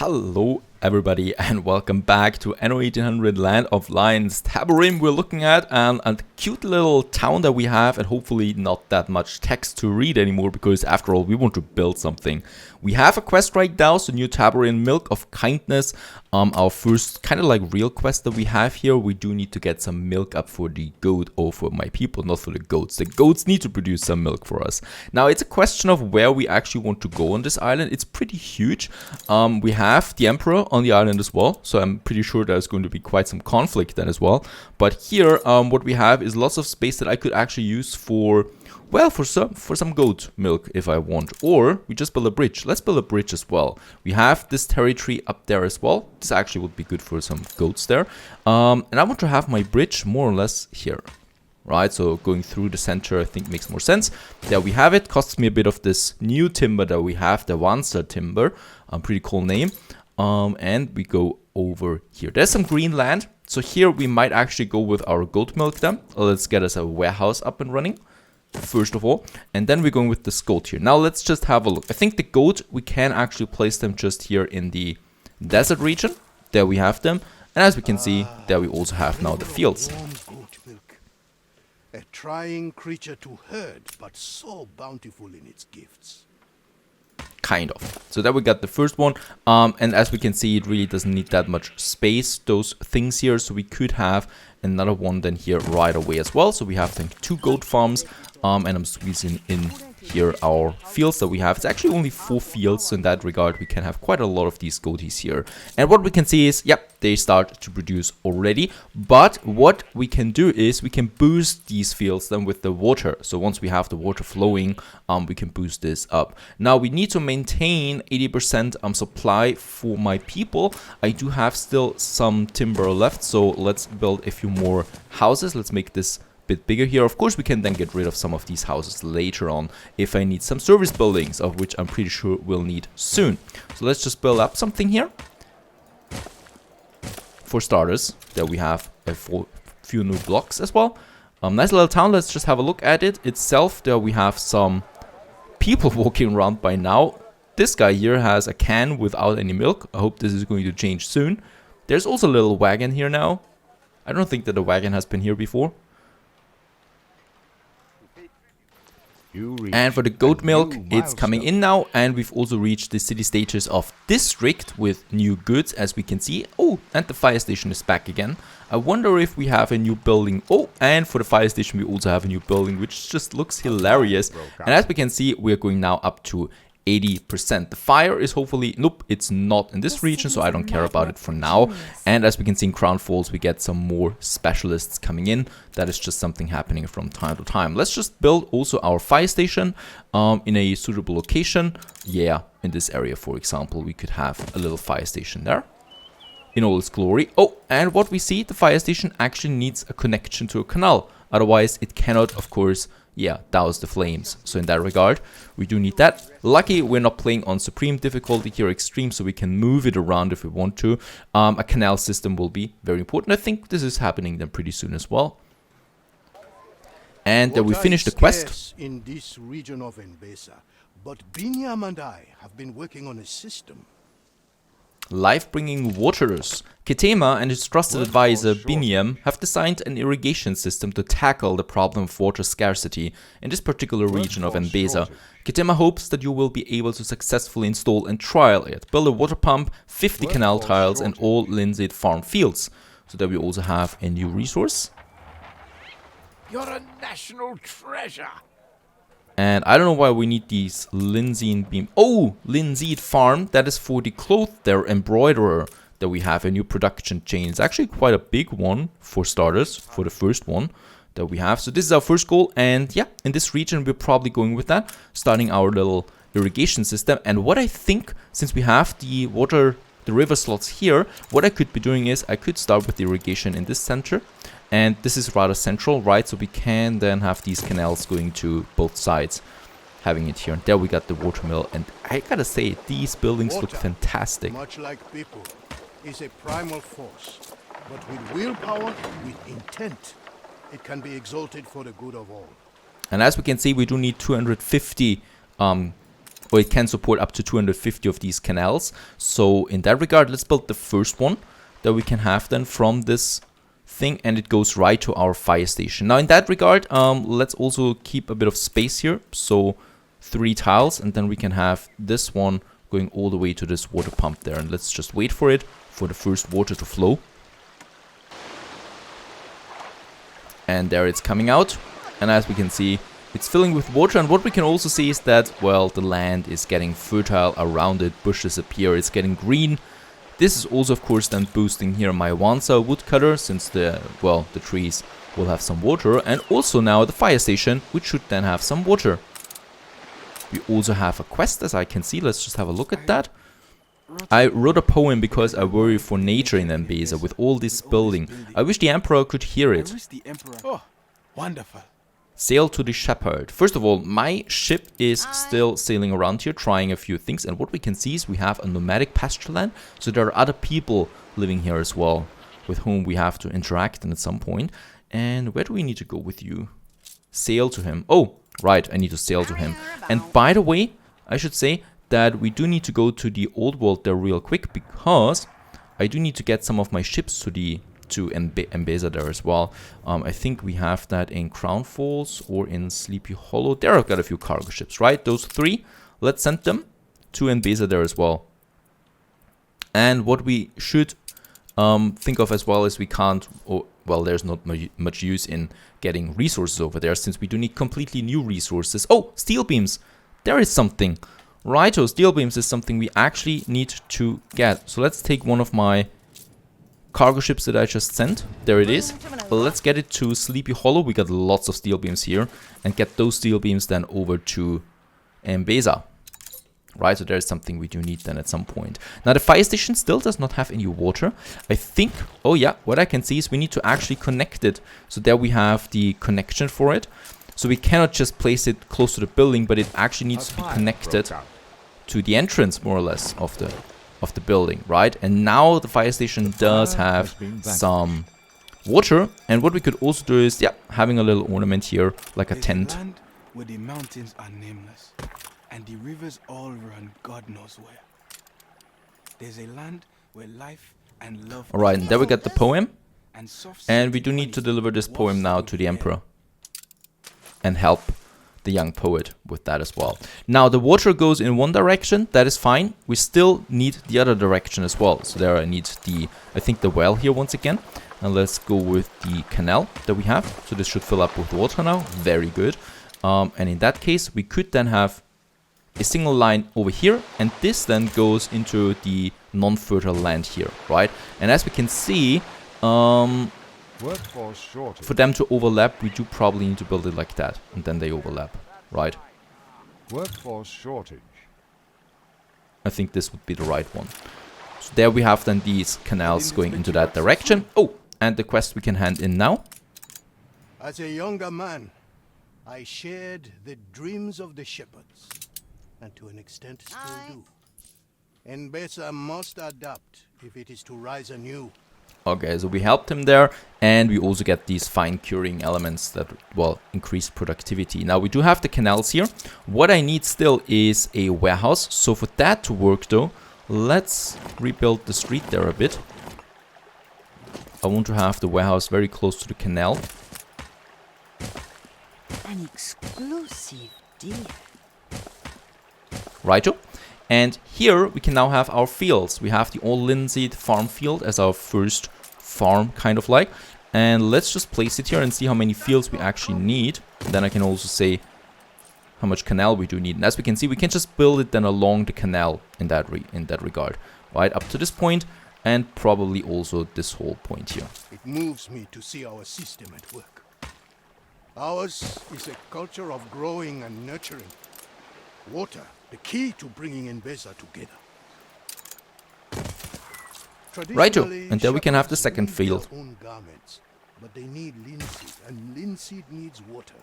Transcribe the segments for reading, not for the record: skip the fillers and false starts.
Hello everybody and welcome back to Anno 1800 Land of Lions Taborime. We're looking at a cute little town that we have, and hopefully not that much text to read anymore, because after all we want to build something. We have a quest right now, so new Taborime Milk of Kindness. Our first kind of like real quest that we have here. We do need to get some milk up for the goat, or for my people, not for the goats. The goats need to produce some milk for us. Now it's a question of where we actually want to go on this island. It's pretty huge. We have the Emperor on the island as well, so I'm pretty sure there's going to be quite some conflict then as well. But here what we have is lots of space that I could actually use for, well, for some goat milk if I want. Or we just build a bridge. Let's build a bridge as well. We have this territory up there as well. This actually would be good for some goats there. And I want to have my bridge more or less here. Right, so going through the center I think makes more sense. There we have it. Costs me a bit of this new timber that we have, the Wanzer timber. Pretty cool name. And we go over here. There's some green land. So here we might actually go with our goat milk then. Let's get us a warehouse up and running first of all, and then we're going with this goat here. Now let's just have a look. I think the goat, we can actually place them just here in the desert region. There we have them, and as we can see, there we also have now the fields. A trying creature to herd, but so bountiful in its gifts. Kind of. So there we got the first one, and as we can see, it really doesn't need that much space, those things here, so we could have another one then here right away as well. So we have then 2 goat farms, and I'm squeezing in here our fields that we have. It's actually only 4 fields, so in that regard we can have quite a lot of these goaties here. And what we can see is, yep, they start to produce already. But what we can do is we can boost these fields then with the water. So once we have the water flowing, we can boost this up. Now we need to maintain 80% supply for my people. I do have still some timber left, so let's build a few more houses. Let's make this bit bigger here. Of course we can then get rid of some of these houses later on if I need some service buildings, of which I'm pretty sure we'll need soon. So let's just build up something here. For starters, there we have a few new blocks as well. Nice little town. Let's just have a look at it itself. There we have some people walking around by now. This guy here has a can without any milk. I hope this is going to change soon. There's also a little wagon here now. I don't think that a wagon has been here before. And for the goat milk, it's coming in now, and we've also reached the city stages of district with new goods, as we can see. Oh, and the fire station is back again. I wonder if we have a new building. Oh, and for the fire station we also have a new building, which just looks hilarious. And as we can see, we're going now up to 80%. The fire is hopefully, nope, it's not in this region, so I don't care about it for now. And as we can see in Crown Falls, we get some more specialists coming in. That is just something happening from time to time. Let's just build also our fire station in a suitable location. Yeah, in this area, for example, we could have a little fire station there in all its glory. Oh, and what we see, the fire station actually needs a connection to a canal. Otherwise, it cannot, of course, douse the flames. So in that regard, we do need that. Lucky we're not playing on supreme difficulty here, extreme, so we can move it around if we want to. A canal system will be very important. I think this is happening then pretty soon as well. And we finished the quest. In this region of Mbesa, but Binyam and I have been working on a system. Life-bringing waters. Ketema and his trusted advisor Binyam have designed an irrigation system to tackle the problem of water scarcity in this particular region of Mbesa. Ketema hopes that you will be able to successfully install and trial it. Build a water pump, 50 canal tiles, and all linseed farm fields. So there we also have a new resource. You're a national treasure. And I don't know why we need these linseed beam. Oh, linseed farm. That is for the cloth there, embroiderer, that we have a new production chain. It's actually quite a big one for starters, for the first one that we have. So this is our first goal. And yeah, in this region, we're probably going with that, starting our little irrigation system. And what I think, since we have the river slots here, what I could be doing is I could start with the irrigation in this center. And this is rather central, right? So we can then have these canals going to both sides, having it here. And there we got the water mill. And I gotta say, these buildings look fantastic. Much like people, is a primal force. But with willpower, with intent, it can be exalted for the good of all. And as we can see, we do need 250 or it can support up to 250 of these canals. So in that regard, let's build the first one that we can have then from this thing, and it goes right to our fire station. Now in that regard, let's also keep a bit of space here. So 3 tiles, and then we can have this one going all the way to this water pump there. And let's just wait for it, for the first water to flow. And there it's coming out. And as we can see, it's filling with water. And what we can also see is that, well, the land is getting fertile around it. Bushes appear, it's getting green. This is also, of course, then boosting here my Wansa woodcutter, since the trees will have some water. And also now the fire station, which should then have some water. We also have a quest, as I can see. Let's just have a look at that. I wrote a poem because I worry for nature in Mbeza with all this building. I wish the Emperor could hear it. Oh, wonderful. Sail to the Shepherd. First of all, my ship is still sailing around here, trying a few things. And what we can see is we have a nomadic pasture land. So there are other people living here as well, with whom we have to interact at some point. And where do we need to go with you? Sail to him. Oh, right, I need to sail to him. And by the way, I should say that we do need to go to the old world there real quick, because I do need to get some of my ships to Mbeza there as well. I think we have that in Crown Falls or in Sleepy Hollow. There I've got a few cargo ships, right? Those 3. Let's send them to Mbeza there as well. And what we should think of as well is we can't... well, there's not much use in getting resources over there, since we do need completely new resources. Oh, steel beams. There is something. Righto, steel beams is something we actually need to get. So let's take one of my cargo ships that I just sent. There it is. Let's get it to Sleepy Hollow. We got lots of steel beams here. And get those steel beams then over to Mbeza. Right, so there's something we do need then at some point. Now the fire station still does not have any water. I think, oh yeah, what I can see is we need to actually connect it. So there we have the connection for it. So we cannot just place it close to the building, but it actually needs to be connected to the entrance, more or less, of the building, right? And now the fire station does have some water. And what we could also do is, yeah, having a little ornament here, like a tent. Where the mountains are nameless. And the rivers all run God knows where. There's a land where life and love... Alright, and there we get the poem. And we do need to deliver this poem now to the Emperor. And help the young poet with that as well. Now, the water goes in one direction. That is fine. We still need the other direction as well. So there I need I think the well here once again. And let's go with the canal that we have. So this should fill up with water now. Very good. And in that case, we could then have a single line over here, and this then goes into the non-fertile land here, right? And as we can see, for them to overlap, we do probably need to build it like that, and then they overlap, right? Workforce shortage. I think this would be the right one. So there we have then these canals going into that direction. Oh, and the quest we can hand in now. As a younger man, I shared the dreams of the shepherds. And to an extent still do. Mbeza must adapt if it is to rise anew. Okay, so we helped him there, and we also get these fine curing elements that, well, increase productivity. Now we do have the canals here. What I need still is a warehouse. So for that to work though, let's rebuild the street there a bit. I want to have the warehouse very close to the canal. An exclusive deal. Righto. And here we can now have our fields. We have the All Linseed farm field as our first farm, kind of like. And let's just place it here and see how many fields we actually need. And then I can also say how much canal we do need. And as we can see, we can just build it then along the canal in that regard. Right, up to this point, and probably also this whole point here. It moves me to see our system at work. Ours is a culture of growing and nurturing. Water, the key to bringing Mbeza together. Righto, and there we can have the second field. Garments, but they need linseed, and linseed needs water.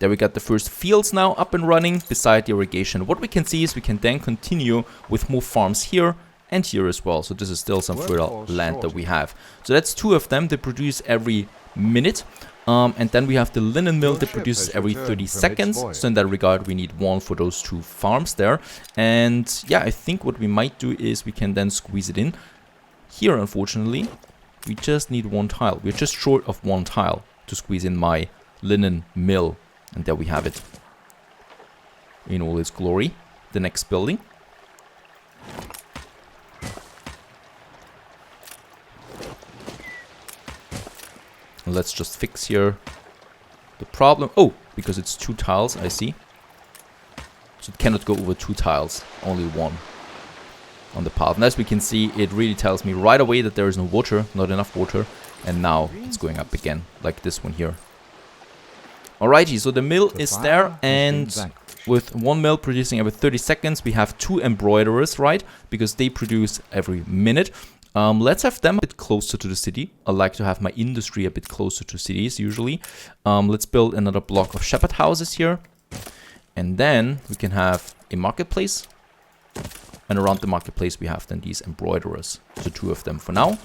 There we got the first fields now up and running beside the irrigation. What we can see is we can then continue with more farms here and here as well. So this is still some fertile land that we have. So that's 2 of them. They produce every minute. And then we have the linen mill Your that ship produces has every returned 30 from its seconds. voyage. So in that regard, we need one for those 2 farms there. And yeah, I think what we might do is we can then squeeze it in. Here, unfortunately, we just need 1 tile. We're just short of 1 tile to squeeze in my linen mill. And there we have it. In all its glory. The next building. Let's just fix here the problem. Oh, because it's 2 tiles, I see. So it cannot go over 2 tiles, only 1 on the path. And as we can see, it really tells me right away that there is no water, not enough water. And now it's going up again, like this one here. Alrighty, so the mill is there, and with 1 mill producing every 30 seconds, we have 2 embroiderers, right? Because they produce every minute. Let's have them a bit closer to the city. I like to have my industry a bit closer to cities usually. Let's build another block of shepherd houses here. And then we can have a marketplace. And around the marketplace we have then these embroiderers. So 2 of them for now.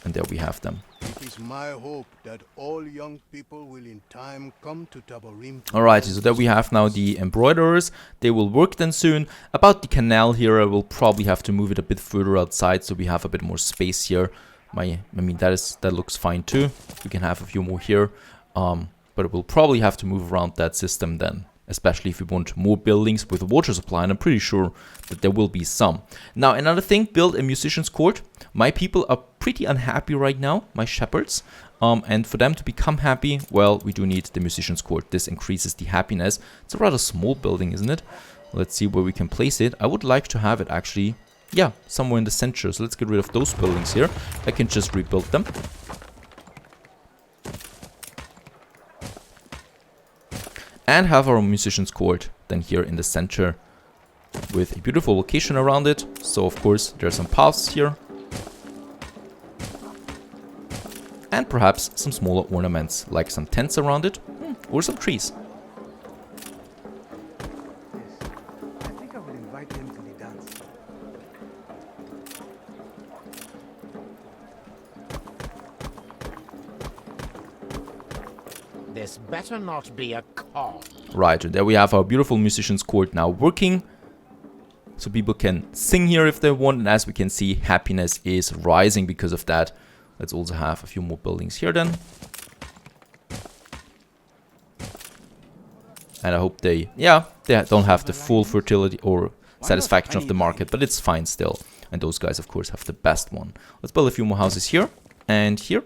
And there we have them. It is my hope that all young people will in time come to Taborime. Alright, so there we have now the embroiderers. They will work then soon. About the canal here, I will probably have to move it a bit further outside so we have a bit more space here. I mean, that looks fine too. We can have a few more here. But we'll probably have to move around that system then. Especially if we want more buildings with a water supply, and I'm pretty sure that there will be some. Now, another thing, build a musician's court. My people are pretty unhappy right now, my shepherds. And for them to become happy, well, we do need the musician's court. This increases the happiness. It's a rather small building, isn't it? Let's see where we can place it. I would like to have it actually, yeah, somewhere in the center. So let's get rid of those buildings here. I can just rebuild them. And have our musician's court then here in the center with a beautiful location around it. So of course there are some paths here. And perhaps some smaller ornaments like some tents around it or some trees. I think I will invite them to the dance. This better not be a call. Right, and there we have our beautiful musician's court now working. So people can sing here if they want, and as we can see, happiness is rising because of that. Let's also have a few more buildings here then. And I hope they don't have the full fertility or satisfaction of the market, but it's fine still. And those guys, of course, have the best one. Let's build a few more houses here and here.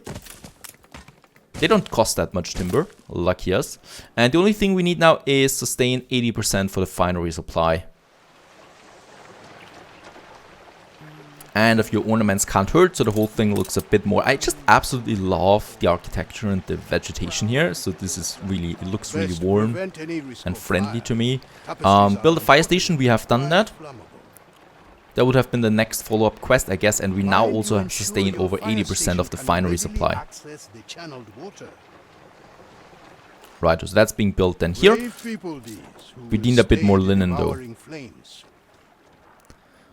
They don't cost that much timber, lucky us. And the only thing we need now is sustain 80% for the finery supply. And a few ornaments can't hurt, so the whole thing looks a bit more... I just absolutely love the architecture and the vegetation here. So this is really, it looks really warm and friendly to me. Build a fire station, we have done that. That would have been the next follow-up quest, I guess, and we now also have sustained over 80% of the finery supply. Right, so that's being built then here. We need a bit more linen though.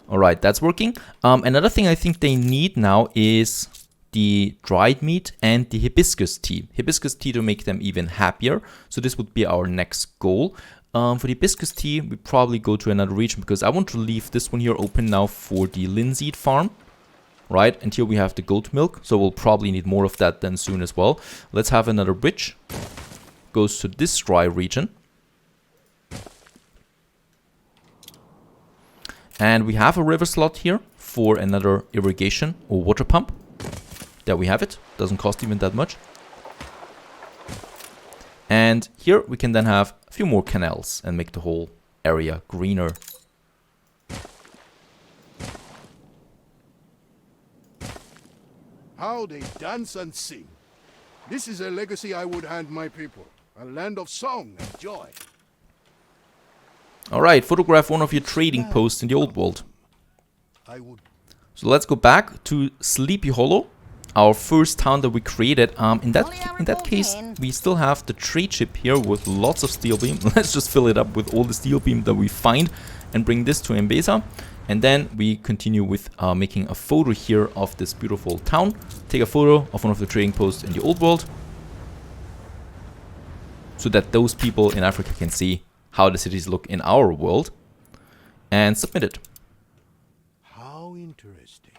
Alright, that's working. Another thing I think they need now is the dried meat and the hibiscus tea. Hibiscus tea to make them even happier. So this would be our next goal. For the hibiscus tea, we probably go to another region because I want to leave this one here open now for the linseed farm. Right, and here we have the goat milk, so we'll probably need more of that then soon as well. Let's have another bridge. Goes to this dry region. And we have a river slot here for another irrigation or water pump. There we have it, doesn't cost even that much. And here we can then have a few more canals and make the whole area greener. How they dance and sing. This is a legacy I would hand my people. A land of song and joy. Alright, photograph one of your trading posts in the old world. So let's go back to Sleepy Hollow. Our first town that we created. In that case, we still have the trade ship here with lots of steel beam. Let's just fill it up with all the steel beam that we find and bring this to Mbesa. And then we continue with making a photo here of this beautiful town. Take a photo of one of the trading posts in the old world. so that those people in Africa can see how the cities look in our world, and submit it. How interesting.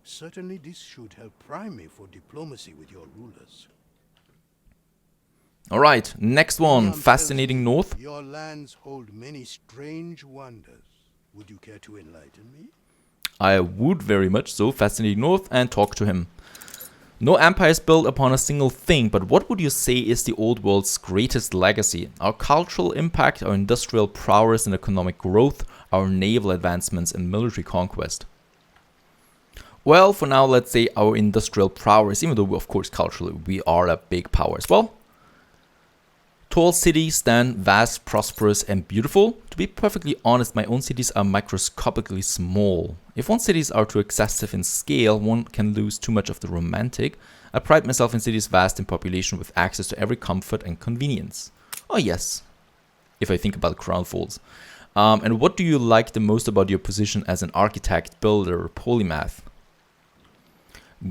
Certainly this should help prime me for diplomacy with your rulers. Alright, next one, Leon fascinating tells me north. Your lands hold many strange wonders. Would you care to enlighten me? I would very much so, fascinating north, and talk to him. No empire is built upon a single thing, but what would you say is the old world's greatest legacy? Our cultural impact, our industrial prowess and economic growth, our naval advancements and military conquest. Well, for now, let's say our industrial prowess, even though, of course, culturally, we are a big power as well. Tall cities, then vast, prosperous, and beautiful. To be perfectly honest, my own cities are microscopically small. If one's cities are too excessive in scale, one can lose too much of the romantic. I pride myself in cities vast in population with access to every comfort and convenience. Oh yes, if I think about crown falls. And what do you like the most about your position as an architect, builder, polymath?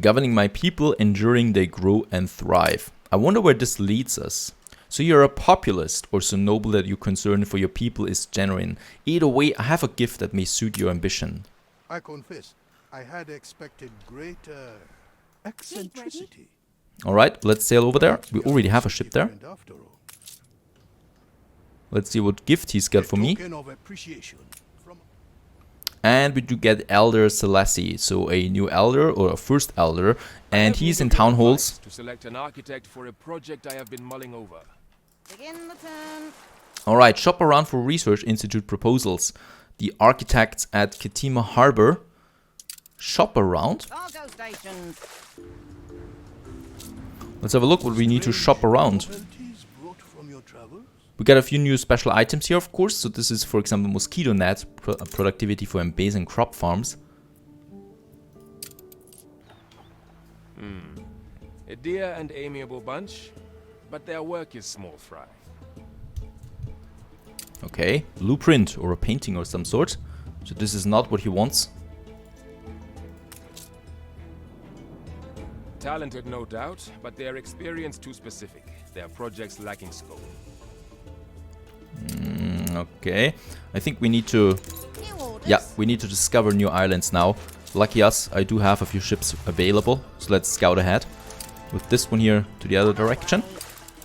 Governing my people, ensuring they grow and thrive. I wonder where this leads us. So you're a populist, or so noble that your concern for your people is genuine. Either way, I have a gift that may suit your ambition. I confess, I had expected greater eccentricity. Alright, let's sail over there. We already have a ship there. Different after all. Let's see what gift he's got for me. Token of appreciation from And we do get Elder Selassie, so a new elder or a first elder, and he's in town halls. To select an architect for a project I have been mulling over. Begin the turn. Alright, shop around for Research Institute proposals. The architects at Ketima Harbor. Shop around? Cargo stations. Let's have a look what we need to shop around. novelties brought from your travels. We got a few new special items here, of course. So this is, for example, mosquito net, productivity for embase and crop farms. A dear and amiable bunch, but their work is small fry. Okay, blueprint or a painting or some sort. So this is not what he wants. Talented, no doubt, but their experience too specific. Their projects lacking scope. Okay, I think we need to... New orders. Yeah, we need to discover new islands now. Lucky us, I do have a few ships available. So let's scout ahead. With this one here to the other direction.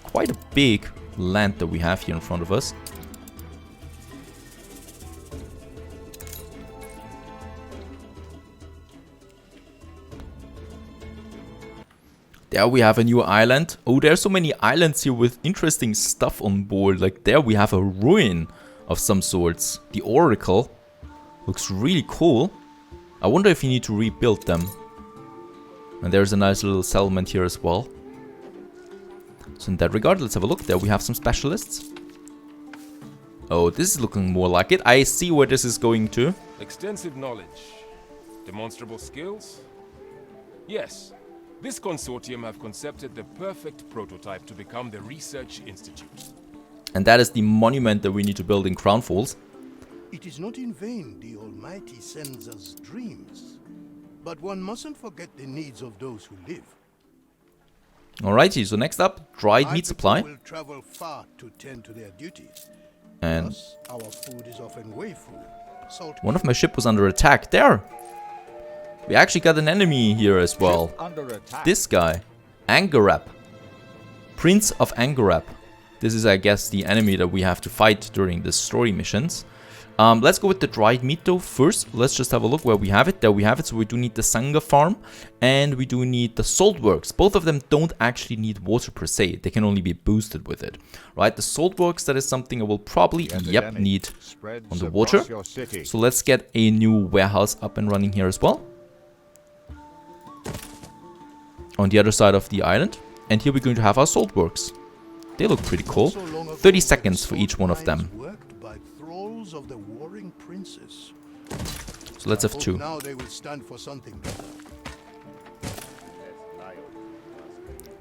Quite a big land that we have here in front of us. There we have a new island. Oh, there are so many islands here with interesting stuff on board. Like there we have a ruin of some sorts. The Oracle looks really cool. I wonder if you need to rebuild them. And there's a nice little settlement here as well. So in that regard, let's have a look. There we have some specialists. Oh, this is looking more like it. I see where this is going to. Extensive knowledge. Demonstrable skills? Yes. This consortium have concepted the perfect prototype to become the research institute. And that is the monument that we need to build in Crown Falls. It is not in vain the Almighty sends us dreams. But one mustn't forget the needs of those who live. Alrighty, so next up, dried My meat supply. people will travel far to tend to their duties. And Thus, our food is often wayful. Salt one of my ship was under attack. There! We actually got an enemy here as well. Under attack. This guy. Angarap. Prince of Angarap. This is, I guess, the enemy that we have to fight during the story missions. Let's go with the dried meat though. First, let's just have a look where we have it. There we have it. So we do need the Sanga farm. And we do need the salt works. Both of them don't actually need water per se. They can only be boosted with it. Right? The salt works, that is something I will probably, need on the water. So let's get a new warehouse up and running here as well. On the other side of the island. And here we're going to have our salt works. They look pretty cool. 30 seconds for each one of them. of the warring princes. So let's have two. Now they will stand for something better.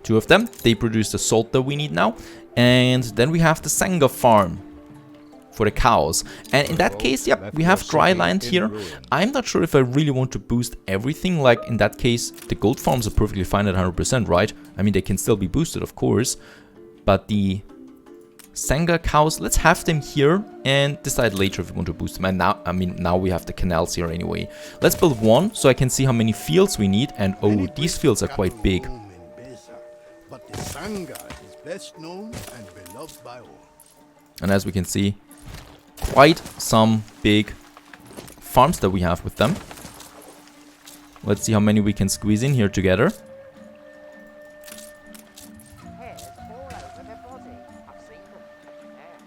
Two of them. They produce the salt that we need now. And then we have the Sanga farm for the cows. And in that case, yep, we have dry land here. I'm not sure if I really want to boost everything. Like in that case, the goat farms are perfectly fine at 100%, right? I mean, they can still be boosted, of course. But the Sanga cows. Let's have them here and decide later if we want to boost them. And now, I mean, now we have the canals here anyway. Let's build one so I can see how many fields we need. And oh, these fields are quite big. But the Sanga is best known and beloved by all. And as we can see, quite some big farms that we have with them. Let's see how many we can squeeze in here together. Hairs all over their body. I've seen them. Yeah.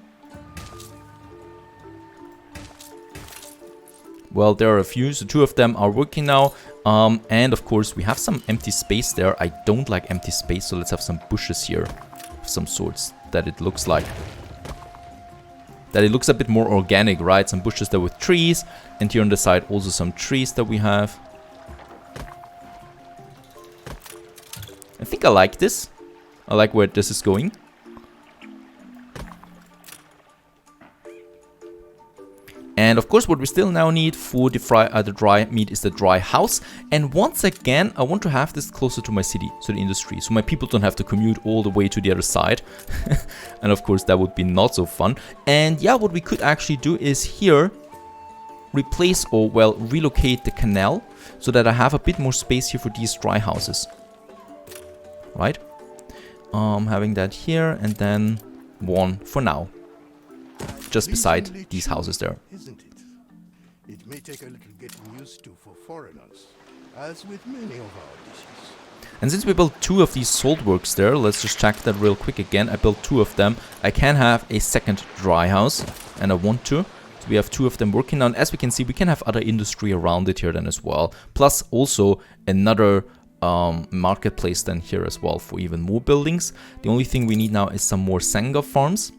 Well, there are a few, so 2 of them are working now. And of course, we have some empty space there. I don't like empty space, so let's have some bushes here of some sorts that it looks like. That it looks a bit more organic, right? Some bushes there with trees, and here on the side also some trees that we have. I think I like this. I like where this is going. And of course, what we still now need for the dry meat is the dry house. And once again, I want to have this closer to my city, to the industry, so my people don't have to commute all the way to the other side. And of course, that would be not so fun. And yeah, what we could actually do is here replace or, well, relocate the canal so that I have a bit more space here for these dry houses. Right? Having that here and then one for now. Just beside these houses there. Isn't it? It may take a little getting used to for foreigners, as with many of our dishes. And since we built 2 of these salt works there, let's just check that real quick again. I built 2 of them. I can have a second dry house, and I want to. So we have 2 of them working now. And as we can see, we can have other industry around it here then as well. Plus also another marketplace then here as well for even more buildings. The only thing we need now is some more Sanga farms.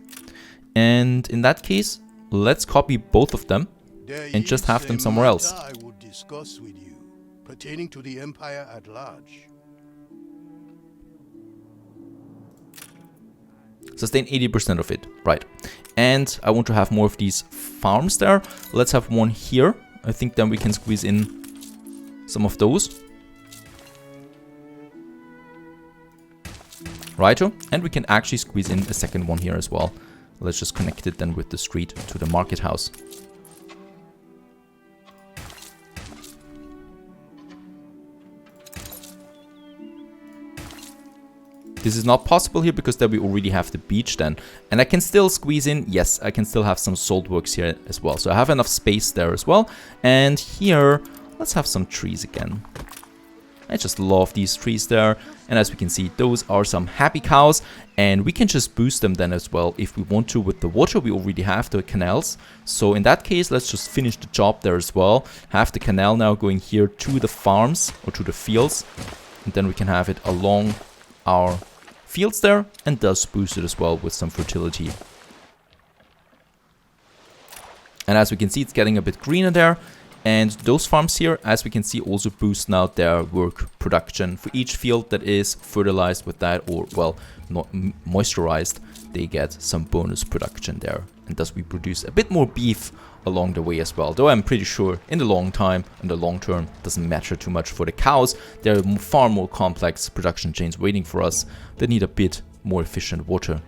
And in that case, let's copy both of them and just have them somewhere else. I would discuss with you, pertaining to the empire at large. Sustain 80% of it, right. And I want to have more of these farms there. Let's have one here. I think then we can squeeze in some of those. Righto, and we can actually squeeze in a second one here as well. Let's just connect it then with the street to the market house. This is not possible here because then we already have the beach then. And I can still squeeze in, yes, I can still have some salt works here as well. So I have enough space there as well. And here, let's have some trees again. I just love these trees there. And as we can see, those are some happy cows. And we can just boost them then as well if we want to with the water. We already have the canals. So in that case, let's just finish the job there as well. Have the canal now going here to the farms or to the fields. And then we can have it along our fields there and thus boost it as well with some fertility. And as we can see, it's getting a bit greener there. And those farms here, as we can see, also boost now their work production. For each field that is fertilized with that or, well, not moisturized, they get some bonus production there. And thus we produce a bit more beef along the way as well. Though I'm pretty sure in the long term, doesn't matter too much for the cows. There are far more complex production chains waiting for us that need a bit more efficient water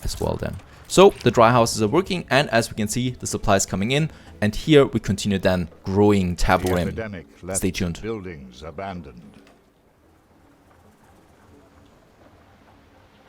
as well then. So the dry houses are working, and as we can see, the supply is coming in. And here we continue then growing Taborime. Stay tuned. Buildings abandoned.